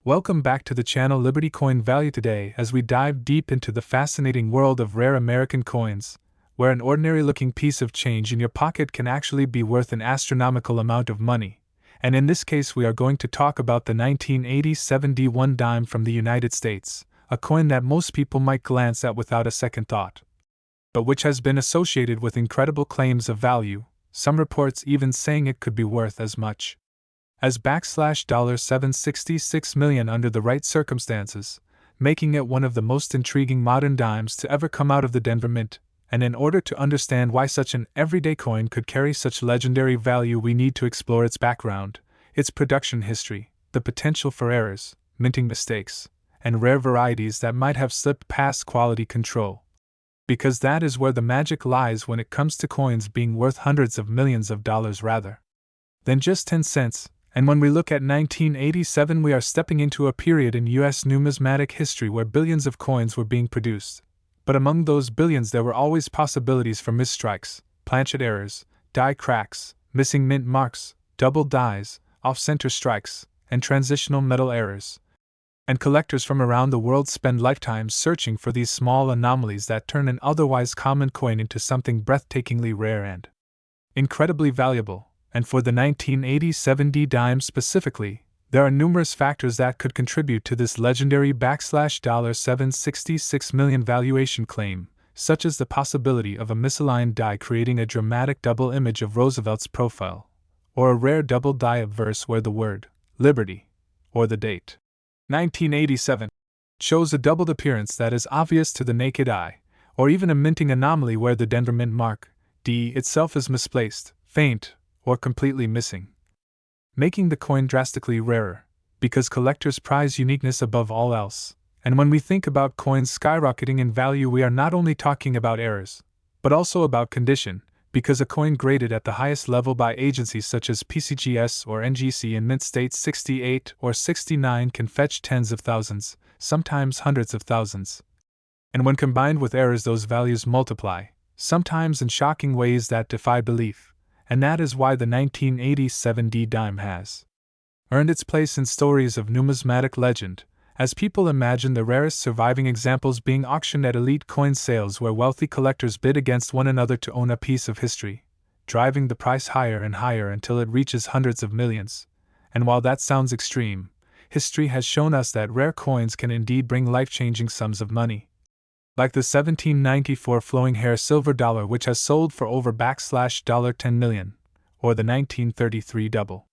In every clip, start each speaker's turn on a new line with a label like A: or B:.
A: Welcome back to the channel Liberty Coin Value today as we dive deep into the fascinating world of rare American coins, where an ordinary-looking piece of change in your pocket can actually be worth an astronomical amount of money. And in this case we are going to talk about the 1987 D1 dime from the United States, a coin that most people might glance at without a second thought, but which has been associated with incredible claims of value, some reports even saying it could be worth as much as $766 million under the right circumstances, making it one of the most intriguing modern dimes to ever come out of the Denver Mint. And in order to understand why such an everyday coin could carry such legendary value, we need to explore its background, its production history, the potential for errors, minting mistakes, and rare varieties that might have slipped past quality control. Because that is where the magic lies when it comes to coins being worth hundreds of millions of dollars rather than just 10 cents. And when we look at 1987, we are stepping into a period in U.S. numismatic history where billions of coins were being produced. But among those billions there were always possibilities for misstrikes, planchet errors, die cracks, missing mint marks, double dies, off-center strikes, and transitional metal errors. And collectors from around the world spend lifetimes searching for these small anomalies that turn an otherwise common coin into something breathtakingly rare and incredibly valuable. And for the 1987 D dime specifically, there are numerous factors that could contribute to this legendary $766 million valuation claim, such as the possibility of a misaligned die creating a dramatic double image of Roosevelt's profile, or a rare double die obverse where the word Liberty, or the date 1987, shows a doubled appearance that is obvious to the naked eye, or even a minting anomaly where the Denver Mint mark, D itself is misplaced, faint, or completely missing, making the coin drastically rarer, because collectors prize uniqueness above all else. And when we think about coins skyrocketing in value, we are not only talking about errors, but also about condition, because a coin graded at the highest level by agencies such as PCGS or NGC in mint states 68 or 69 can fetch tens of thousands, sometimes hundreds of thousands. And when combined with errors, those values multiply, sometimes in shocking ways that defy belief. And that is why the 1987 D dime has earned its place in stories of numismatic legend, as people imagine the rarest surviving examples being auctioned at elite coin sales where wealthy collectors bid against one another to own a piece of history, driving the price higher and higher until it reaches hundreds of millions. And while that sounds extreme, history has shown us that rare coins can indeed bring life-changing sums of money, like the 1794 flowing hair silver dollar, which has sold for over $10 million, or the 1933 double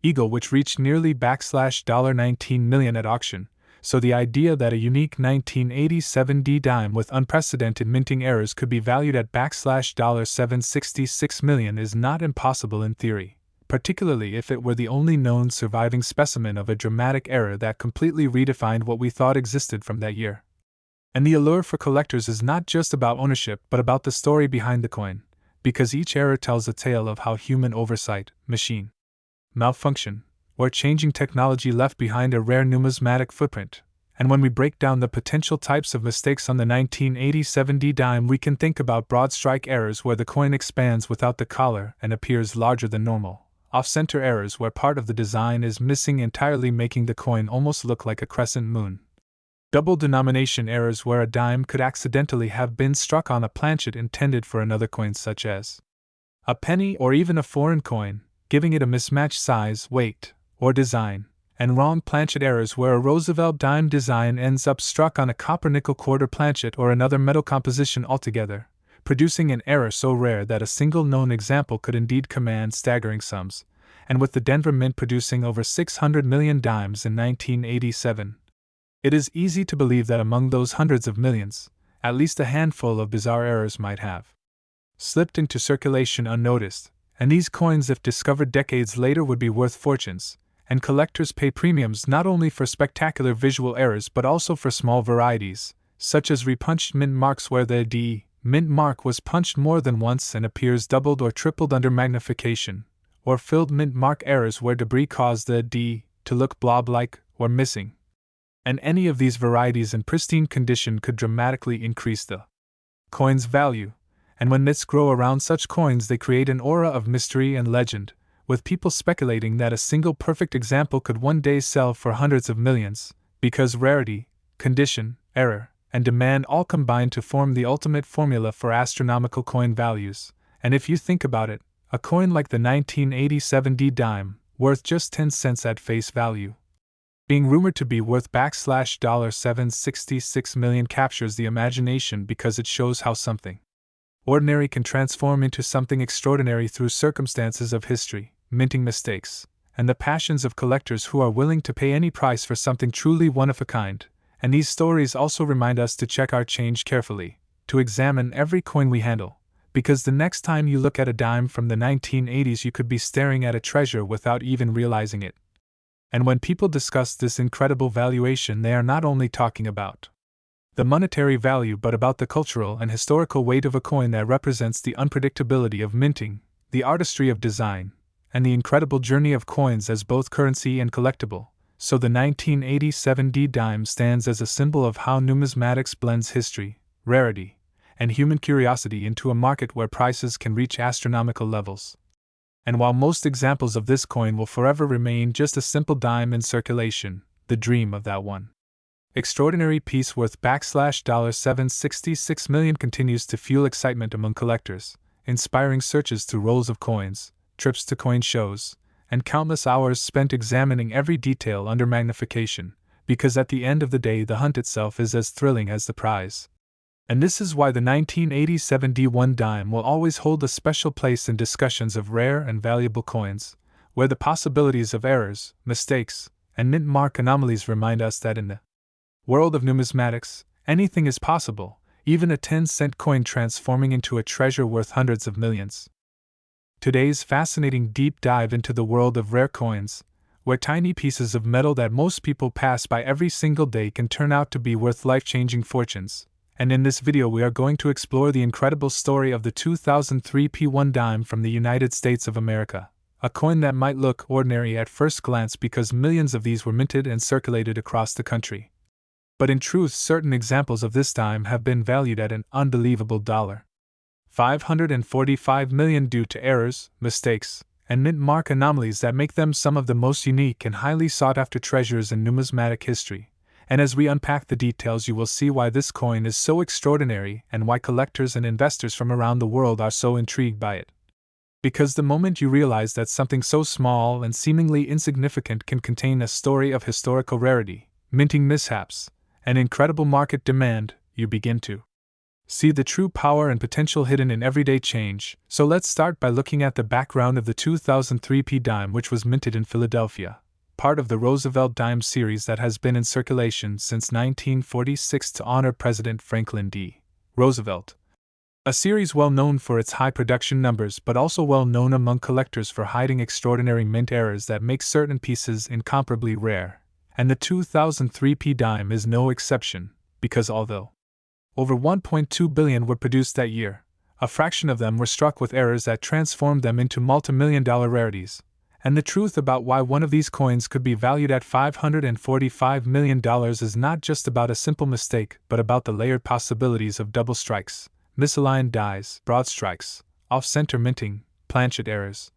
A: eagle, which reached nearly $19 million at auction. So the idea that a unique 1987 D dime with unprecedented minting errors could be valued at $766 million is not impossible in theory, particularly if it were the only known surviving specimen of a dramatic error that completely redefined what we thought existed from that year. And the allure for collectors is not just about ownership but about the story behind the coin, because each error tells a tale of how human oversight, machine malfunction, or changing technology left behind a rare numismatic footprint. And when we break down the potential types of mistakes on the 1987 D dime, we can think about broad strike errors where the coin expands without the collar and appears larger than normal, off-center errors where part of the design is missing entirely, making the coin almost look like a crescent moon, double denomination errors where a dime could accidentally have been struck on a planchet intended for another coin such as a penny or even a foreign coin, giving it a mismatched size, weight, or design, and wrong planchet errors where a Roosevelt Dime design ends up struck on a copper-nickel quarter planchet or another metal composition altogether, producing an error so rare that a single known example could indeed command staggering sums. And with the Denver Mint producing over 600 million dimes in 1987, it is easy to believe that among those hundreds of millions, at least a handful of bizarre errors might have slipped into circulation unnoticed, and these coins, if discovered decades later, would be worth fortunes, and collectors pay premiums not only for spectacular visual errors but also for small varieties, such as repunched mint marks where the D mint mark was punched more than once and appears doubled or tripled under magnification, or filled mint mark errors where debris caused the D to look blob-like or missing. And any of these varieties in pristine condition could dramatically increase the coin's value, and when myths grow around such coins they create an aura of mystery and legend, with people speculating that a single perfect example could one day sell for hundreds of millions, because rarity, condition, error, and demand all combine to form the ultimate formula for astronomical coin values. And if you think about it, a coin like the 1987 dime, worth just 10 cents at face value, being rumored to be worth $766 million captures the imagination because it shows how something ordinary can transform into something extraordinary through circumstances of history, minting mistakes, and the passions of collectors who are willing to pay any price for something truly one of a kind. And these stories also remind us to check our change carefully, to examine every coin we handle, because the next time you look at a dime from the 1980s you could be staring at a treasure without even realizing it. And when people discuss this incredible valuation, they are not only talking about the monetary value but about the cultural and historical weight of a coin that represents the unpredictability of minting, the artistry of design, and the incredible journey of coins as both currency and collectible. So the 1987 dime stands as a symbol of how numismatics blends history, rarity, and human curiosity into a market where prices can reach astronomical levels. And while most examples of this coin will forever remain just a simple dime in circulation, the dream of that one extraordinary piece worth $766 million continues to fuel excitement among collectors, inspiring searches through rolls of coins, trips to coin shows, and countless hours spent examining every detail under magnification, because at the end of the day the hunt itself is as thrilling as the prize. And this is why the 1987 D1 dime will always hold a special place in discussions of rare and valuable coins, where the possibilities of errors, mistakes, and mint mark anomalies remind us that in the world of numismatics, anything is possible, even a 10-cent coin transforming into a treasure worth hundreds of millions. Today's fascinating deep dive into the world of rare coins, where tiny pieces of metal that most people pass by every single day can turn out to be worth life-changing fortunes. And in this video we are going to explore the incredible story of the 2003 P1 dime from the United States of America, a coin that might look ordinary at first glance because millions of these were minted and circulated across the country. But in truth, certain examples of this dime have been valued at an unbelievable $545 million due to errors, mistakes, and mint mark anomalies that make them some of the most unique and highly sought-after treasures in numismatic history. And as we unpack the details, you will see why this coin is so extraordinary and why collectors and investors from around the world are so intrigued by it. Because the moment you realize that something so small and seemingly insignificant can contain a story of historical rarity, minting mishaps, and incredible market demand, you begin to see the true power and potential hidden in everyday change. So let's start by looking at the background of the 2003 P dime, which was minted in Philadelphia, part of the Roosevelt Dime series that has been in circulation since 1946 to honor President Franklin D. Roosevelt. A series well known for its high production numbers but also well known among collectors for hiding extraordinary mint errors that make certain pieces incomparably rare. And the 2003 P dime is no exception, because although over 1.2 billion were produced that year, a fraction of them were struck with errors that transformed them into multi-million-dollar rarities. And the truth about why one of these coins could be valued at $545 million is not just about a simple mistake, but about the layered possibilities of double strikes, misaligned dies, broad strikes, off-center minting, planchet errors,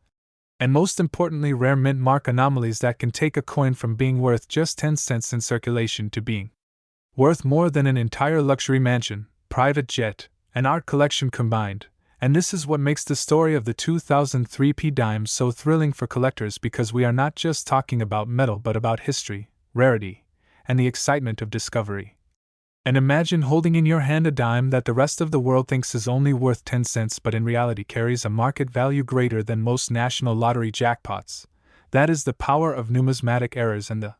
A: and most importantly rare mint mark anomalies that can take a coin from being worth just 10 cents in circulation to being worth more than an entire luxury mansion, private jet, and art collection combined. And this is what makes the story of the 2003 P dime so thrilling for collectors, because we are not just talking about metal but about history, rarity, and the excitement of discovery. And imagine holding in your hand a dime that the rest of the world thinks is only worth 10 cents but in reality carries a market value greater than most national lottery jackpots. That is the power of numismatic errors and the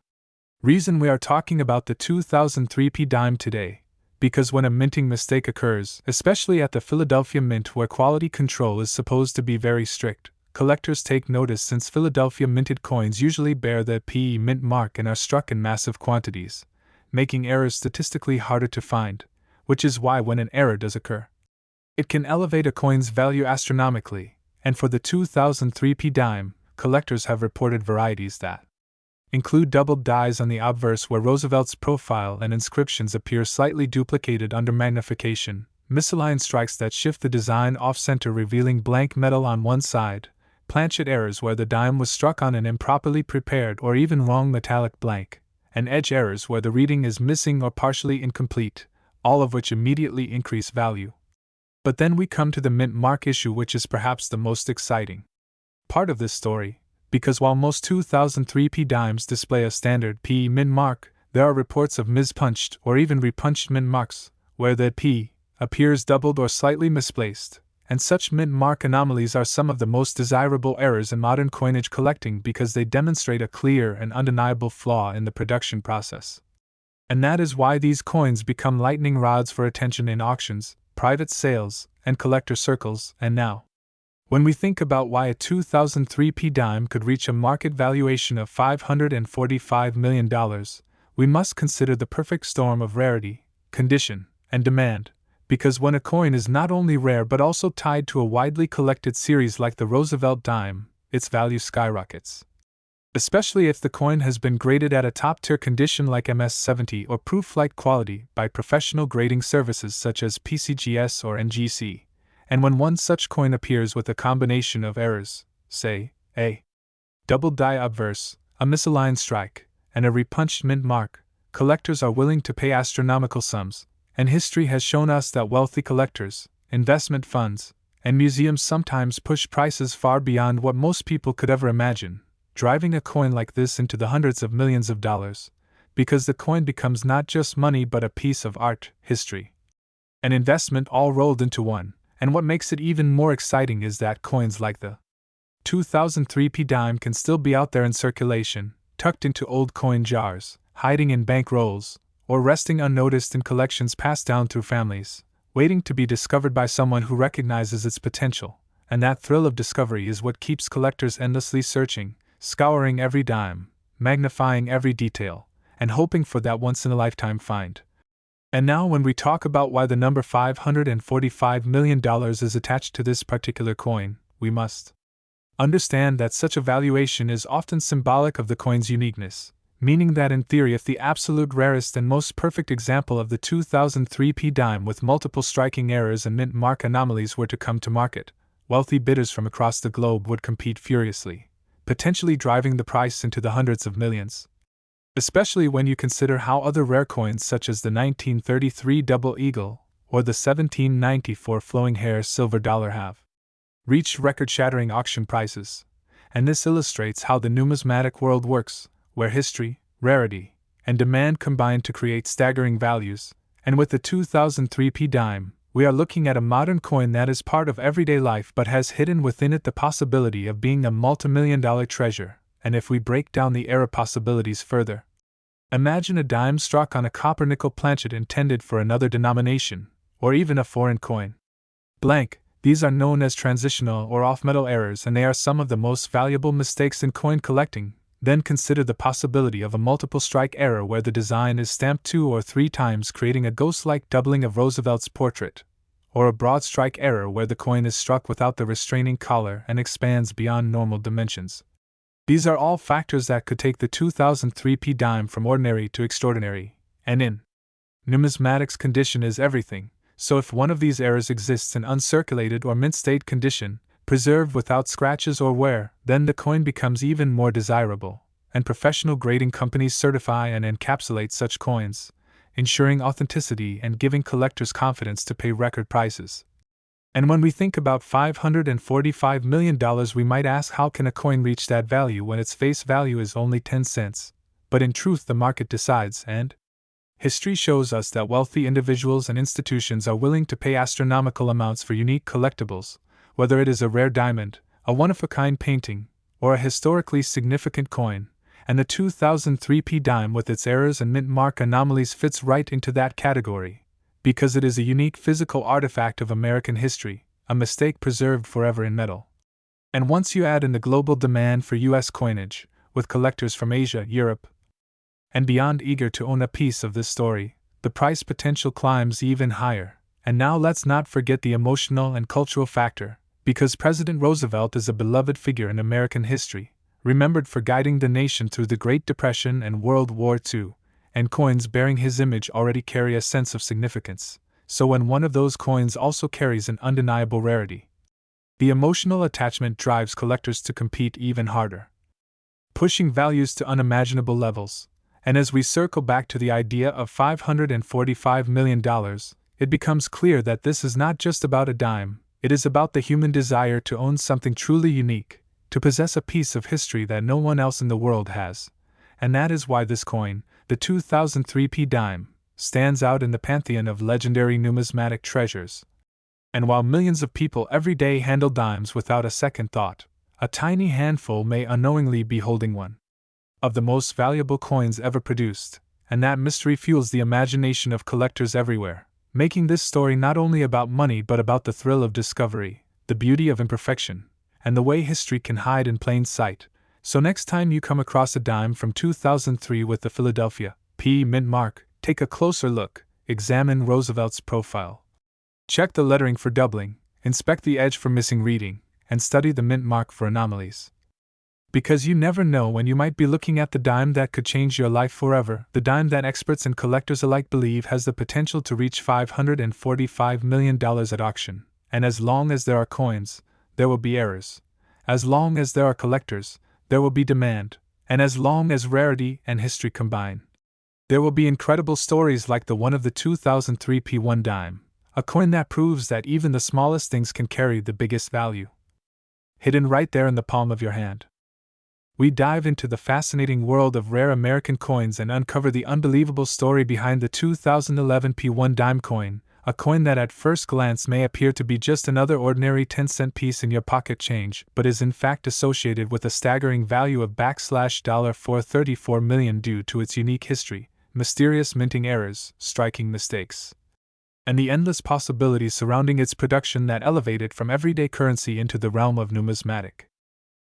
A: reason we are talking about the 2003 P dime today. Because when a minting mistake occurs, especially at the Philadelphia Mint where quality control is supposed to be very strict, collectors take notice, since Philadelphia minted coins usually bear the PE mint mark and are struck in massive quantities, making errors statistically harder to find, which is why when an error does occur, it can elevate a coin's value astronomically. And for the 2003 P dime, collectors have reported varieties that include doubled dies on the obverse where Roosevelt's profile and inscriptions appear slightly duplicated under magnification, misaligned strikes that shift the design off-center revealing blank metal on one side, planchet errors where the dime was struck on an improperly prepared or even wrong metallic blank, and edge errors where the reading is missing or partially incomplete, all of which immediately increase value. But then we come to the mint mark issue, which is perhaps the most exciting part of this story, because while most 2003p dimes display a standard P mint mark, there are reports of mispunched or even repunched mint marks, where the P appears doubled or slightly misplaced, and such mint mark anomalies are some of the most desirable errors in modern coinage collecting because they demonstrate a clear and undeniable flaw in the production process. And that is why these coins become lightning rods for attention in auctions, private sales, and collector circles. And now, when we think about why a 2003p dime could reach a market valuation of $545 million, we must consider the perfect storm of rarity, condition, and demand, because when a coin is not only rare but also tied to a widely collected series like the Roosevelt Dime, its value skyrockets. Especially if the coin has been graded at a top-tier condition like MS-70 or proof-like quality by professional grading services such as PCGS or NGC, and when one such coin appears with a combination of errors, say, a double die obverse, a misaligned strike, and a repunched mint mark, collectors are willing to pay astronomical sums, and history has shown us that wealthy collectors, investment funds, and museums sometimes push prices far beyond what most people could ever imagine, driving a coin like this into the hundreds of millions of dollars, because the coin becomes not just money but a piece of art, history, and investment all rolled into one. And what makes it even more exciting is that coins like the 2003p dime can still be out there in circulation, tucked into old coin jars, hiding in bank rolls, or resting unnoticed in collections passed down through families, waiting to be discovered by someone who recognizes its potential. And that thrill of discovery is what keeps collectors endlessly searching, scouring every dime, magnifying every detail, and hoping for that once-in-a-lifetime find. And now when we talk about why the number $545 million is attached to this particular coin, we must understand that such a valuation is often symbolic of the coin's uniqueness, meaning that in theory if the absolute rarest and most perfect example of the 2003p dime with multiple striking errors and mint mark anomalies were to come to market, wealthy bidders from across the globe would compete furiously, potentially driving the price into the hundreds of millions. Especially when you consider how other rare coins such as the 1933 Double Eagle or the 1794 Flowing Hair Silver Dollar have reached record-shattering auction prices, and this illustrates how the numismatic world works, where history, rarity, and demand combine to create staggering values. And with the 2003p dime, we are looking at a modern coin that is part of everyday life but has hidden within it the possibility of being a multi-million-dollar treasure. And if we break down the era possibilities further, imagine a dime struck on a copper-nickel planchet intended for another denomination, or even a foreign coin. Blank. These are known as transitional or off-metal errors, and they are some of the most valuable mistakes in coin collecting. Then consider the possibility of a multiple strike error where the design is stamped 2 or 3 times, creating a ghost-like doubling of Roosevelt's portrait, or a broad strike error where the coin is struck without the restraining collar and expands beyond normal dimensions. These are all factors that could take the 2003p dime from ordinary to extraordinary, and in numismatics, condition is everything, so if one of these errors exists in uncirculated or mint-state condition, preserved without scratches or wear, then the coin becomes even more desirable, and professional grading companies certify and encapsulate such coins, ensuring authenticity and giving collectors confidence to pay record prices. And when we think about $545 million, we might ask, how can a coin reach that value when its face value is only 10 cents? But in truth, the market decides, and history shows us that wealthy individuals and institutions are willing to pay astronomical amounts for unique collectibles, whether it is a rare diamond, a one-of-a-kind painting, or a historically significant coin. And the 2003p dime with its errors and mint mark anomalies fits right into that category, because it is a unique physical artifact of American history, a mistake preserved forever in metal. And once you add in the global demand for U.S. coinage, with collectors from Asia, Europe, and beyond eager to own a piece of this story, the price potential climbs even higher. And now let's not forget the emotional and cultural factor, because President Roosevelt is a beloved figure in American history, remembered for guiding the nation through the Great Depression and World War II, and coins bearing his image already carry a sense of significance. So when one of those coins also carries an undeniable rarity, The emotional attachment drives collectors to compete even harder, pushing values to unimaginable levels. And as we circle back to the idea of $545 million, it becomes clear that this is not just about a dime, it is about the human desire to own something truly unique, to possess a piece of history that no one else in the world has. And that is why this coin, the 2003p dime, stands out in the pantheon of legendary numismatic treasures. And while millions of people every day handle dimes without a second thought, a tiny handful may unknowingly be holding one of the most valuable coins ever produced, and that mystery fuels the imagination of collectors everywhere, making this story not only about money but about the thrill of discovery, the beauty of imperfection, and the way history can hide in plain sight. So next time you come across a dime from 2003 with the Philadelphia P mint mark, take a closer look, examine Roosevelt's profile. Check the lettering for doubling, inspect the edge for missing reading, and study the mint mark for anomalies. Because you never know when you might be looking at the dime that could change your life forever, the dime that experts and collectors alike believe has the potential to reach $545 million at auction. And as long as there are coins, there will be errors. As long as there are collectors, there will be demand. And as long as rarity and history combine, there will be incredible stories like the one of the 2003 P1 dime, a coin that proves that even the smallest things can carry the biggest value, hidden right there in the palm of your hand. We dive into the fascinating world of rare American coins and uncover the unbelievable story behind the 2011 P1 dime coin, a coin that at first glance may appear to be just another ordinary 10-cent piece in your pocket change, but is in fact associated with a staggering value of $434 million due to its unique history, mysterious minting errors, striking mistakes, and the endless possibilities surrounding its production that elevate it from everyday currency into the realm of numismatic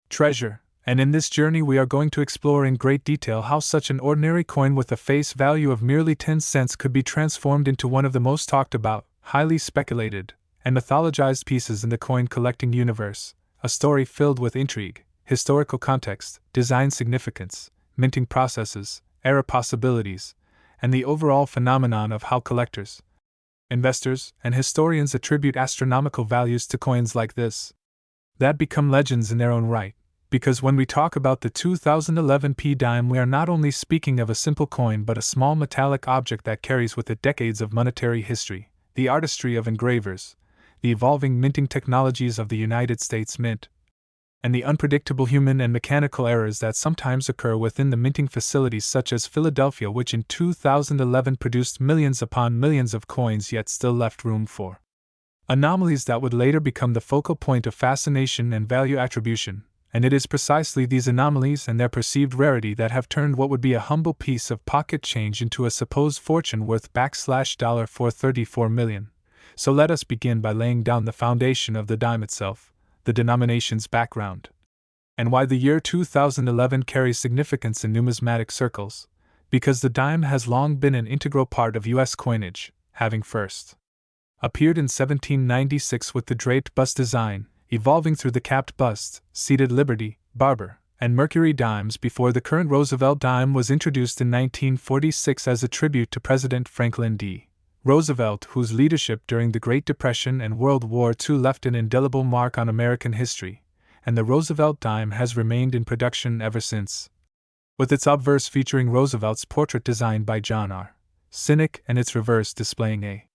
A: treasure. And in this journey we are going to explore in great detail how such an ordinary coin with a face value of merely 10 cents could be transformed into one of the most talked about, highly speculated, and mythologized pieces in the coin collecting universe, a story filled with intrigue, historical context, design significance, minting processes, error possibilities, and the overall phenomenon of how collectors, investors, and historians attribute astronomical values to coins like this, that become legends in their own right. Because when we talk about the 2011 P dime, we are not only speaking of a simple coin but a small metallic object that carries with it decades of monetary history, the artistry of engravers, the evolving minting technologies of the United States Mint, and the unpredictable human and mechanical errors that sometimes occur within the minting facilities such as Philadelphia, which in 2011 produced millions upon millions of coins yet still left room for anomalies that would later become the focal point of fascination and value attribution. And it is precisely these anomalies and their perceived rarity that have turned what would be a humble piece of pocket change into a supposed fortune worth $434 million. So let us begin by laying down the foundation of the dime itself, the denomination's background, and why the year 2011 carries significance in numismatic circles, because the dime has long been an integral part of U.S. coinage, having first appeared in 1796 with the draped bust design, evolving through the capped bust, seated Liberty, Barber, and Mercury dimes before the current Roosevelt dime was introduced in 1946 as a tribute to President Franklin D. Roosevelt, whose leadership during the Great Depression and World War II left an indelible mark on American history, and the Roosevelt dime has remained in production ever since. With its obverse featuring Roosevelt's portrait designed by John R. Sinek and its reverse displaying a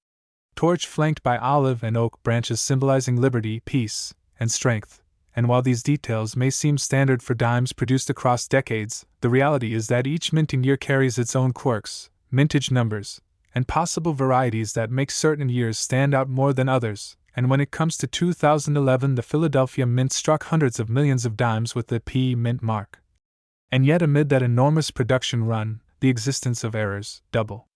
A: torch flanked by olive and oak branches symbolizing liberty, peace, and strength. And while these details may seem standard for dimes produced across decades, the reality is that each minting year carries its own quirks, mintage numbers, and possible varieties that make certain years stand out more than others. And when it comes to 2011, the Philadelphia Mint struck hundreds of millions of dimes with the P mint mark. And yet amid that enormous production run, the existence of errors, double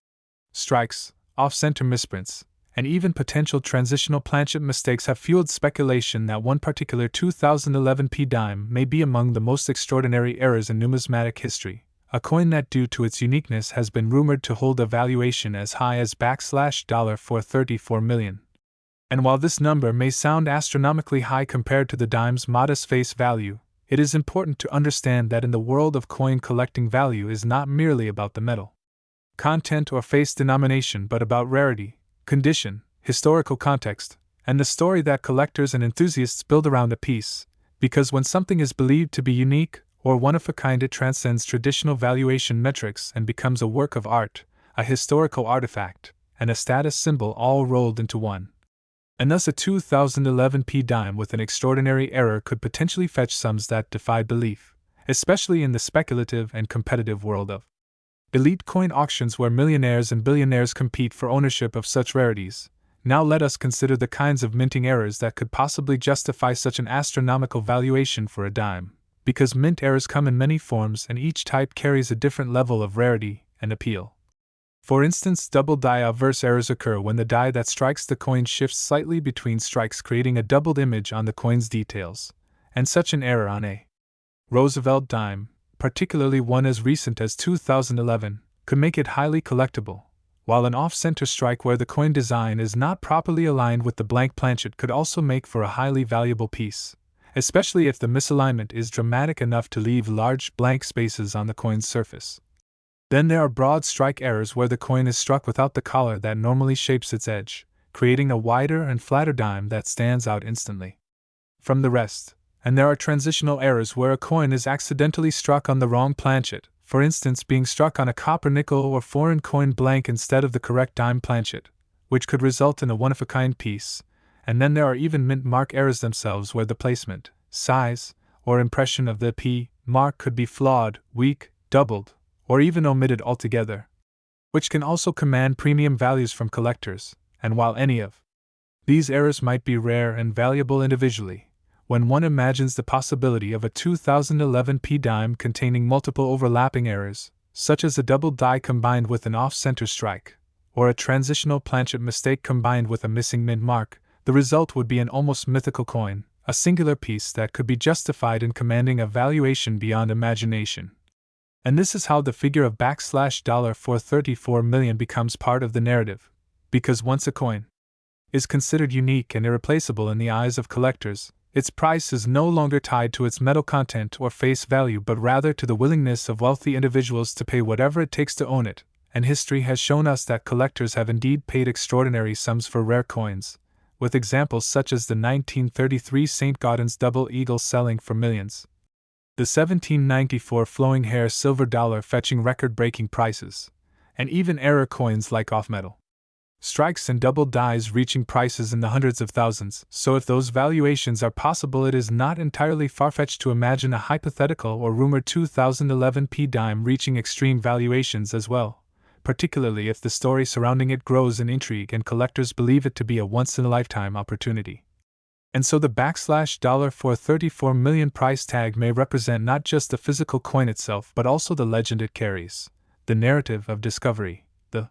A: strikes, off-center misprints, and even potential transitional planchet mistakes have fueled speculation that one particular 2011 P dime may be among the most extraordinary errors in numismatic history, a coin that due to its uniqueness has been rumored to hold a valuation as high as $434 million. And while this number may sound astronomically high compared to the dime's modest face value, it is important to understand that in the world of coin collecting, value is not merely about the metal content or face denomination but about rarity, condition, historical context, and the story that collectors and enthusiasts build around a piece, because when something is believed to be unique or one of a kind, it transcends traditional valuation metrics and becomes a work of art, a historical artifact, and a status symbol all rolled into one. And thus a 2011 dime with an extraordinary error could potentially fetch sums that defied belief, especially in the speculative and competitive world of elite coin auctions where millionaires and billionaires compete for ownership of such rarities. Now let us consider the kinds of minting errors that could possibly justify such an astronomical valuation for a dime, because mint errors come in many forms and each type carries a different level of rarity and appeal. For instance, double die obverse errors occur when the die that strikes the coin shifts slightly between strikes, creating a doubled image on the coin's details, and such an error on a Roosevelt Dime, particularly one as recent as 2011, could make it highly collectible, while an off-center strike where the coin design is not properly aligned with the blank planchet could also make for a highly valuable piece, especially if the misalignment is dramatic enough to leave large blank spaces on the coin's surface. Then there are broad strike errors where the coin is struck without the collar that normally shapes its edge, creating a wider and flatter dime that stands out instantly from the rest. And there are transitional errors where a coin is accidentally struck on the wrong planchet, for instance being struck on a copper nickel or foreign coin blank instead of the correct dime planchet, which could result in a one-of-a-kind piece. And then there are even mint mark errors themselves where the placement, size, or impression of the P mark could be flawed, weak, doubled, or even omitted altogether, which can also command premium values from collectors. And while any of these errors might be rare and valuable individually, when one imagines the possibility of a 2011 dime containing multiple overlapping errors, such as a double die combined with an off-center strike, or a transitional planchet mistake combined with a missing mint mark, the result would be an almost mythical coin, a singular piece that could be justified in commanding a valuation beyond imagination. And this is how the figure of $434 million becomes part of the narrative, because once a coin is considered unique and irreplaceable in the eyes of collectors, its price is no longer tied to its metal content or face value but rather to the willingness of wealthy individuals to pay whatever it takes to own it, and history has shown us that collectors have indeed paid extraordinary sums for rare coins, with examples such as the 1933 St. Gaudens double eagle selling for millions, the 1794 flowing hair silver dollar fetching record-breaking prices, and even error coins like off-metal strikes and double dies reaching prices in the hundreds of thousands. So if those valuations are possible, it is not entirely far-fetched to imagine a hypothetical or rumored 2011 dime reaching extreme valuations as well, particularly if the story surrounding it grows in intrigue and collectors believe it to be a once-in-a-lifetime opportunity. And so the $434 million price tag may represent not just the physical coin itself but also the legend it carries, the narrative of discovery, the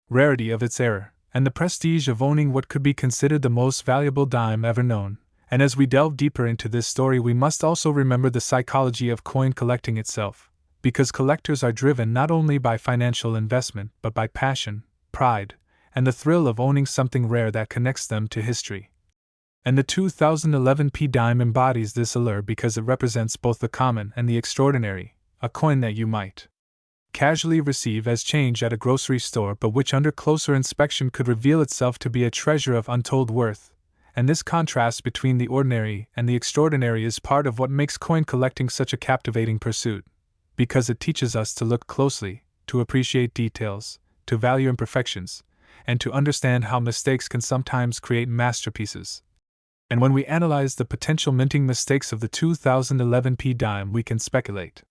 A: rarity of its error, and the prestige of owning what could be considered the most valuable dime ever known. And as we delve deeper into this story, we must also remember the psychology of coin collecting itself, because collectors are driven not only by financial investment but by passion, pride, and the thrill of owning something rare that connects them to history. And the 2011 dime embodies this allure because it represents both the common and the extraordinary, a coin that you might casually receive as change at a grocery store but which under closer inspection could reveal itself to be a treasure of untold worth. And this contrast between the ordinary and the extraordinary is part of what makes coin collecting such a captivating pursuit, because it teaches us to look closely, to appreciate details, to value imperfections, and to understand how mistakes can sometimes create masterpieces. And when we analyze the potential minting mistakes of the 2011 dime, we can speculate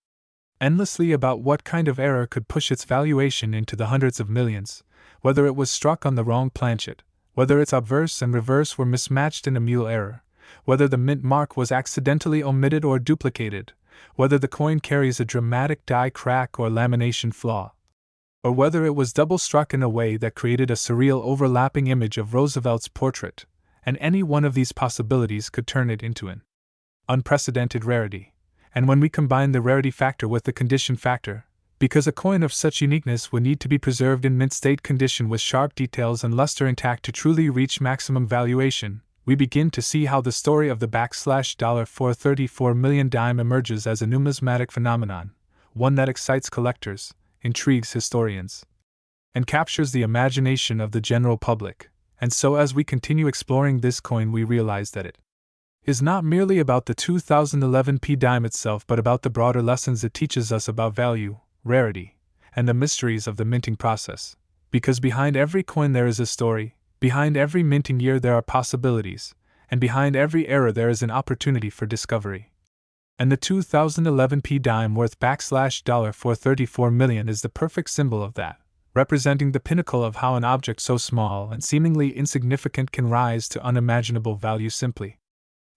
A: endlessly about what kind of error could push its valuation into the hundreds of millions, whether it was struck on the wrong planchet, whether its obverse and reverse were mismatched in a mule error, whether the mint mark was accidentally omitted or duplicated, whether the coin carries a dramatic die crack or lamination flaw, or whether it was double struck in a way that created a surreal overlapping image of Roosevelt's portrait. And any one of these possibilities could turn it into an unprecedented rarity. And when we combine the rarity factor with the condition factor, because a coin of such uniqueness would need to be preserved in mint state condition with sharp details and luster intact to truly reach maximum valuation, we begin to see how the story of the $434 million dime emerges as a numismatic phenomenon, one that excites collectors, intrigues historians, and captures the imagination of the general public. And so as we continue exploring this coin, we realize that it is not merely about the 2011 P dime itself, but about the broader lessons it teaches us about value, rarity, and the mysteries of the minting process. Because behind every coin there is a story, behind every minting year there are possibilities, and behind every era there is an opportunity for discovery. And the 2011 P dime worth $434 million is the perfect symbol of that, representing the pinnacle of how an object so small and seemingly insignificant can rise to unimaginable value simply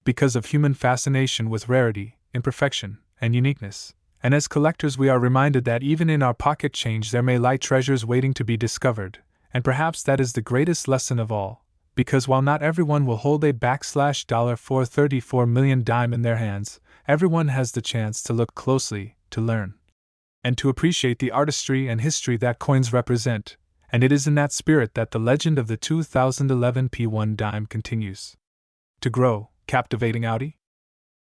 A: because of human fascination with rarity, imperfection, and uniqueness. And as collectors, we are reminded that even in our pocket change there may lie treasures waiting to be discovered, and perhaps that is the greatest lesson of all, because while not everyone will hold a $434 million dime in their hands, everyone has the chance to look closely, to learn, and to appreciate the artistry and history that coins represent, and it is in that spirit that the legend of the 2011 P1 dime continues to grow, captivating Audi.